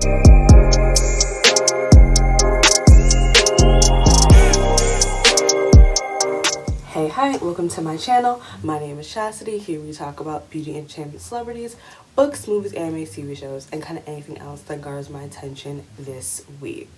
Hey, hi, welcome to my channel. My name is Chastity. Here we talk about beauty and entertainment celebrities, books, movies, anime, TV shows, and kind of anything else that garners my attention this week.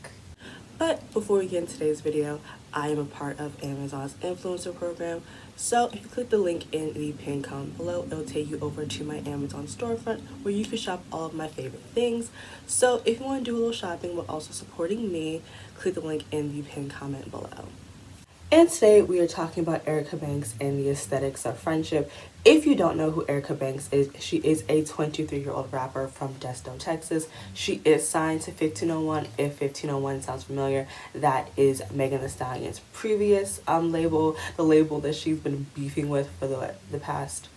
But before we get into today's video, I am a part of Amazon's influencer program. So if you click the link in the pinned comment below, it'll take you over to my Amazon storefront where you can shop all of my favorite things. So if you want to do a little shopping while also supporting me, click the link in the pinned comment below. And today we are talking about Erica Banks and the aesthetics of friendship. If you don't know who Erica Banks is, she is a 23-year-old rapper from Desto, Texas. She is signed to 1501. If 1501 sounds familiar, that is Megan Thee Stallion's previous label, the label that she's been beefing with for the past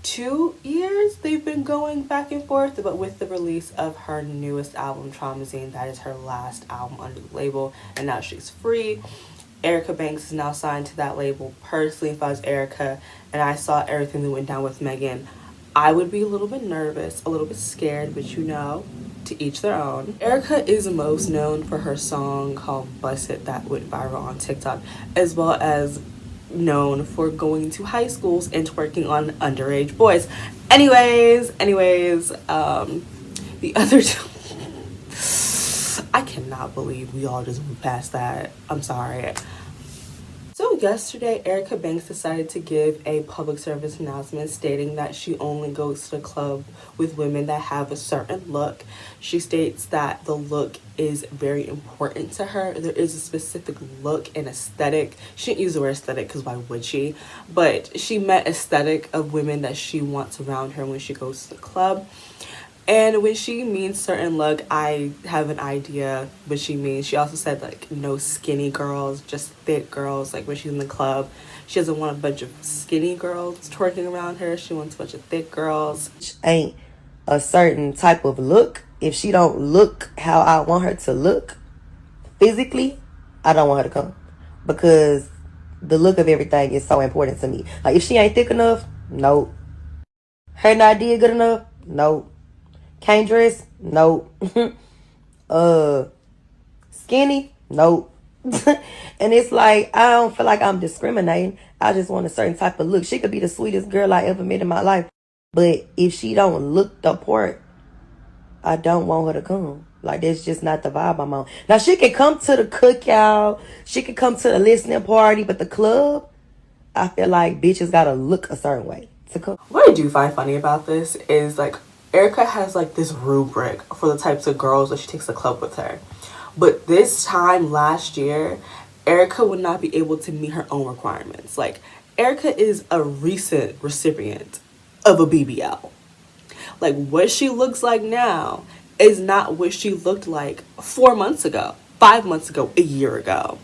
2 years. They've been going back and forth, but with the release of her newest album, Traumazine, that is her last album under the label, and now she's free. Erica Banks is now signed to that label. Personally, if I was Erica and I saw everything that went down with Megan, I would be a little bit nervous, a little bit scared, but you know, to each their own. Erica is most known for her song called Bust It that went viral on TikTok, as well as known for going to high schools and twerking on underage boys. Anyways, the other two, I cannot believe we all just moved past that. I'm sorry. So yesterday, Erica Banks decided to give a public service announcement stating that she only goes to the club with women that have a certain look. She states that the look is very important to her. There is a specific look and aesthetic. She didn't use the word aesthetic because why would she? But she meant aesthetic of women that she wants around her when she goes to the club. And when she means certain look, I have an idea what she means. She also said, like, no skinny girls, just thick girls. Like, when she's in the club, she doesn't want a bunch of skinny girls twerking around her. She wants a bunch of thick girls. Ain't a certain type of look. If she don't look how I want her to look physically, I don't want her to come. Because the look of everything is so important to me. Like, if she ain't thick enough, nope. Her not did good enough, nope. Can't dress? Nope. Skinny? Nope. And it's like, I don't feel like I'm discriminating. I just want a certain type of look. She could be the sweetest girl I ever met in my life. But if she don't look the part, I don't want her to come. Like, that's just not the vibe I'm on. Now, she can come to the cookout. She can come to the listening party. But the club, I feel like bitches gotta look a certain way to come. What I do find funny about this is, like, Erica has, like, this rubric for the types of girls that she takes to the club with her. But this time last year, Erica would not be able to meet her own requirements. Like, Erica is a recent recipient of a BBL. Like, what she looks like now is not what she looked like 4 months ago, 5 months ago, a year ago.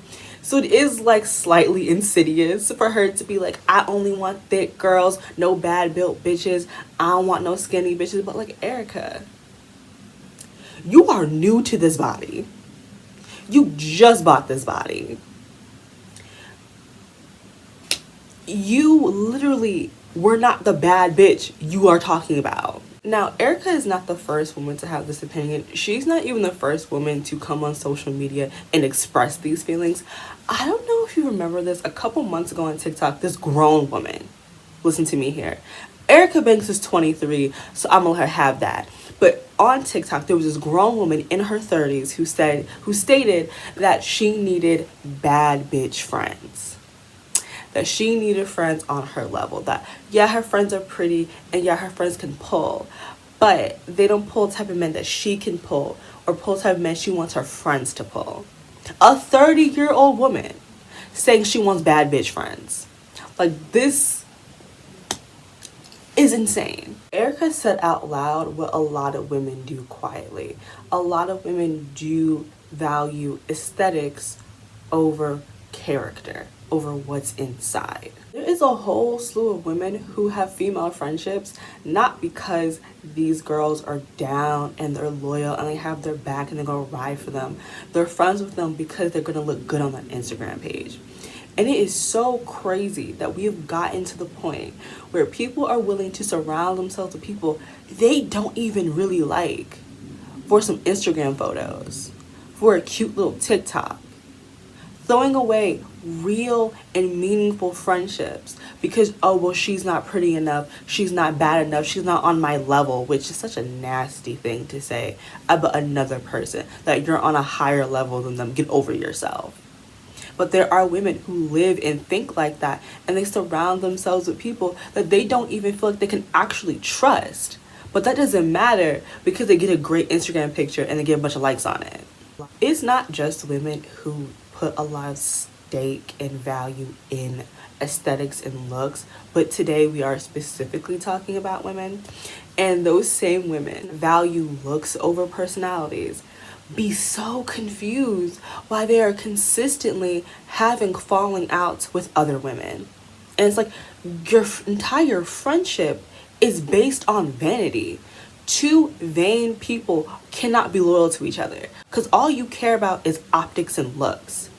So it is, like, slightly insidious for her to be like, I only want thick girls, no bad built bitches, I don't want no skinny bitches. But, like, Erica, you are new to this body. You just bought this body. You literally were not the bad bitch you are talking about. Now, Erica is not the first woman to have this opinion. She's not even the first woman to come on social media and express these feelings. I don't know if you remember this. A couple months ago on TikTok, this grown woman, listen to me here. Erica Banks is 23, so I'm gonna let her have that. But on TikTok, there was this grown woman in her 30s who stated that she needed bad bitch friends. That she needed friends on her level. That, yeah, her friends are pretty and yeah, her friends can pull, but they don't pull the type of men that she can pull or pull the type of men she wants her friends to pull. A 30-year-old woman saying she wants bad bitch friends. Like, this is insane. Erica said out loud what a lot of women do quietly. A lot of women do value aesthetics over character, over what's inside. There is a whole slew of women who have female friendships not because these girls are down and they're loyal and they have their back and they're gonna ride for them. They're friends with them because they're gonna look good on that Instagram page. And it is so crazy that we have gotten to the point where people are willing to surround themselves with people they don't even really like. for some Instagram photos, for a cute little TikTok, throwing away real and meaningful friendships because, oh, well, she's not pretty enough, she's not bad enough, she's not on my level, which is such a nasty thing to say about another person, that you're on a higher level than them. Get over yourself. But there are women who live and think like that, and they surround themselves with people that they don't even feel like they can actually trust. But that doesn't matter because they get a great Instagram picture and they get a bunch of likes on it. It's not just women who put a lot of stake and value in aesthetics and looks, but today we are specifically talking about women. And those same women value looks over personalities, be so confused why they are consistently having falling outs with other women. And it's like your entire friendship is based on vanity. Two vain people cannot be loyal to each other because all you care about is optics and looks.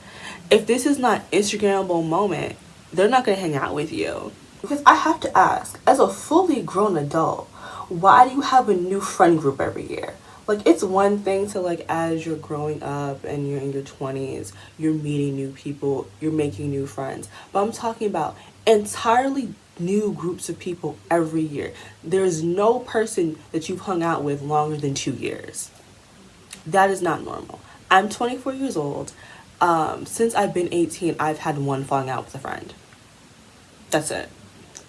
If this is not Instagrammable moment, they're not going to hang out with you. Because I have to ask, as a fully grown adult, why do you have a new friend group every year? Like, it's one thing to, like, as you're growing up and you're in your 20s, you're meeting new people, you're making new friends. But I'm talking about entirely new groups of people every year. There's no person that you've hung out with longer than 2 years. That is not normal. I'm 24 years old. Since I've been 18, I've had one falling out with a friend. That's it.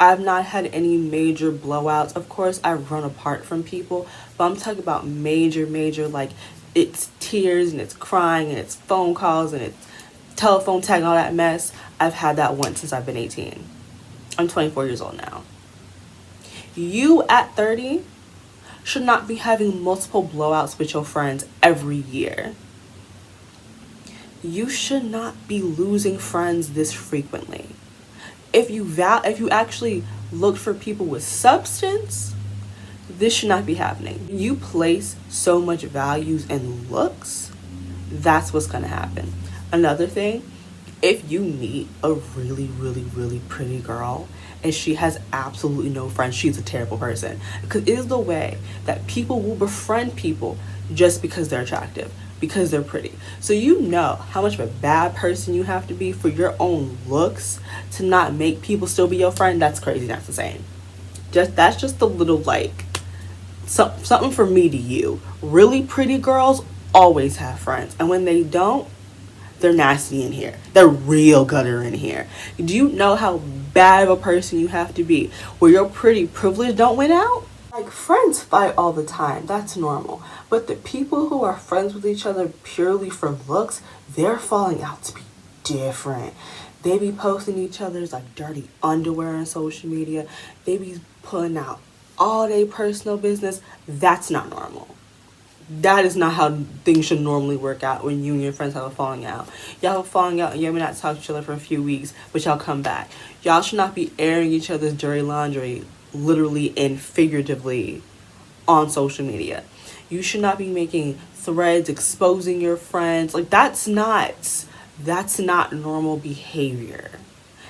I've not had any major blowouts. Of course, I've run apart from people, but I'm talking about major, like, it's tears and it's crying and it's phone calls and it's telephone tag and all that mess. I've had that once since I've been 18. I'm 24 years old now. You at 30 should not be having multiple blowouts with your friends every year. You should not be losing friends this frequently. If you actually look for people with substance, this should not be happening. You place so much values in looks, that's what's gonna happen. Another thing, if you meet a really pretty girl and she has absolutely no friends, she's a terrible person. Because it is the way that people will befriend people just because they're attractive, because they're pretty. So you know how much of a bad person you have to be for your own looks to not make people still be your friend. That's crazy. That's insane. That's just a little, like, something for me to you. Really pretty girls always have friends, and when they don't, they're nasty in here. They're real gutter in here. Do you know how bad of a person you have to be where your pretty privilege don't win out? Like, friends fight all the time, that's normal. But the people who are friends with each other purely for looks, they're falling out to be different. They be posting each other's, like, dirty underwear on social media. They be putting out all their personal business. That's not normal. That is not how things should normally work out when you and your friends have a falling out. Y'all have a falling out and you may not talk to each other for a few weeks, but y'all come back. Y'all should not be airing each other's dirty laundry, literally and figuratively, on social media. You should not be making threads exposing your friends. Like, that's not normal behavior.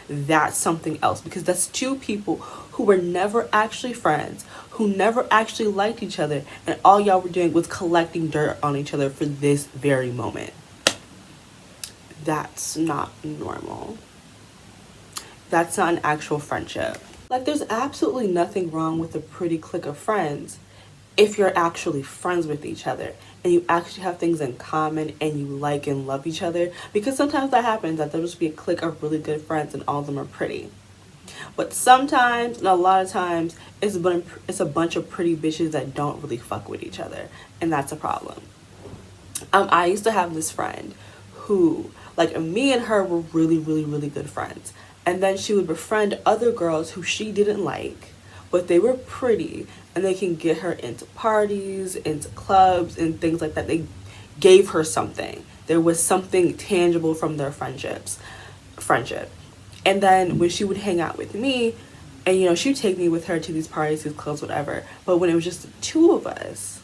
That's something else, because that's two people who were never actually friends, who never actually liked each other, and all y'all were doing was collecting dirt on each other for this very moment. That's not normal. That's not an actual friendship. Like, there's absolutely nothing wrong with a pretty clique of friends if you're actually friends with each other and you actually have things in common and you like and love each other. Because sometimes that happens, that there'll just be a clique of really good friends and all of them are pretty. But sometimes, and a lot of times, it's a bunch of pretty bitches that don't really fuck with each other, and that's a problem. I used to have this friend who, like, me and her were really good friends. And then she would befriend other girls who she didn't like, but they were pretty and they can get her into parties, into clubs and things like that. They gave her something. There was something tangible from their friendship. And then when she would hang out with me, and, you know, she'd take me with her to these parties, these clubs, whatever. But when it was just the two of us,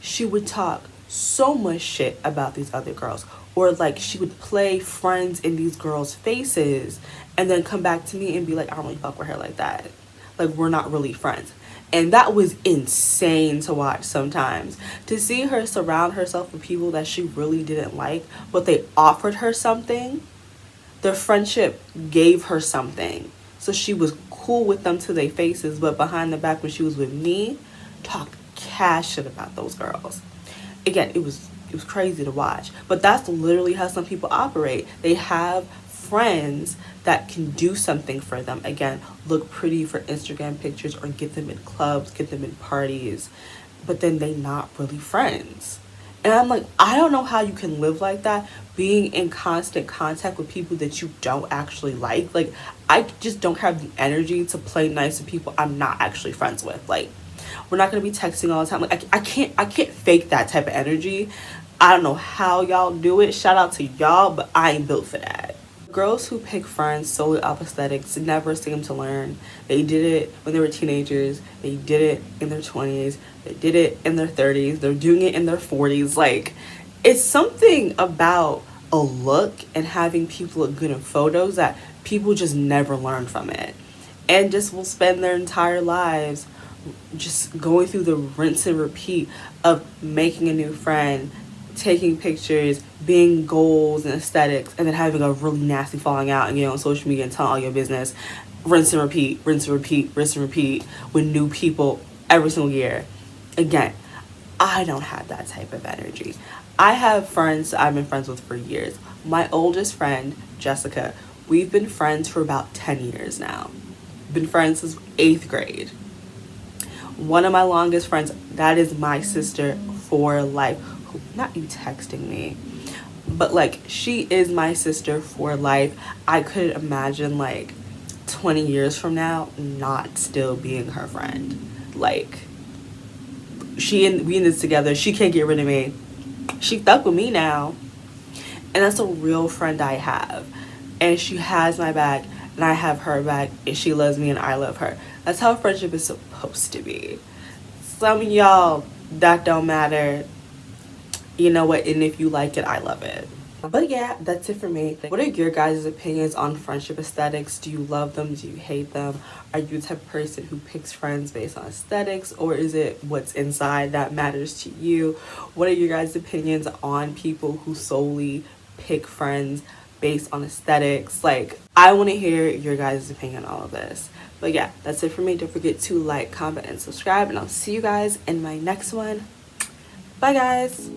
she would talk so much shit about these other girls. Or, like, she would play friends in these girls' faces and then come back to me and be like, I don't really fuck with her like that. Like, we're not really friends. And that was insane to watch sometimes. To see her surround herself with people that she really didn't like, but they offered her something. Their friendship gave her something. So she was cool with them to their faces, but behind the back when she was with me, talked cash shit about those girls. Again, it was crazy to watch. But that's literally how some people operate. They have friends that can do something for them. Again, look pretty for Instagram pictures or get them in clubs, get them in parties, but then they not really friends. And I'm like, I don't know how you can live like that, being in constant contact with people that you don't actually like. Like, I just don't have the energy to play nice with people I'm not actually friends with. Like, we're not gonna be texting all the time. Like, I can't fake that type of energy. I don't know how y'all do it. Shout out to y'all, but I ain't built for that. Girls who pick friends solely off aesthetics never seem to learn. They did it when they were teenagers. They did it in their 20s. They did it in their 30s. They're doing it in their 40s. Like, it's something about a look and having people look good in photos that people just never learn from it. And just will spend their entire lives just going through the rinse and repeat of making a new friend, taking pictures, being goals and aesthetics, and then having a really nasty falling out and getting on social media and telling all your business. Rinse and repeat, rinse and repeat, rinse and repeat with new people every single year. Again, I don't have that type of energy. I have friends I've been friends with for years. My oldest friend, Jessica, we've been friends for about 10 years now. Been friends since 8th grade. One of my longest friends, that is my sister for life. Not you texting me, but like, she is my sister for life. I couldn't imagine like 20 years from now not still being her friend. Like, we in this together. She can't get rid of me. She stuck with me now, and that's a real friend I have. And she has my back, and I have her back, and she loves me, and I love her. That's how friendship is supposed to be. Some of y'all, that don't matter. You know what? And if you like it, I love it. But yeah, that's it for me. What are your guys' opinions on friendship aesthetics? Do you love them? Do you hate them? Are you the type of person who picks friends based on aesthetics, or is it what's inside that matters to you? What are your guys' opinions on people who solely pick friends based on aesthetics? Like, I want to hear your guys' opinion on all of this. But yeah, that's it for me. Don't forget to like, comment, and subscribe, and I'll see you guys in my next one. Bye, guys.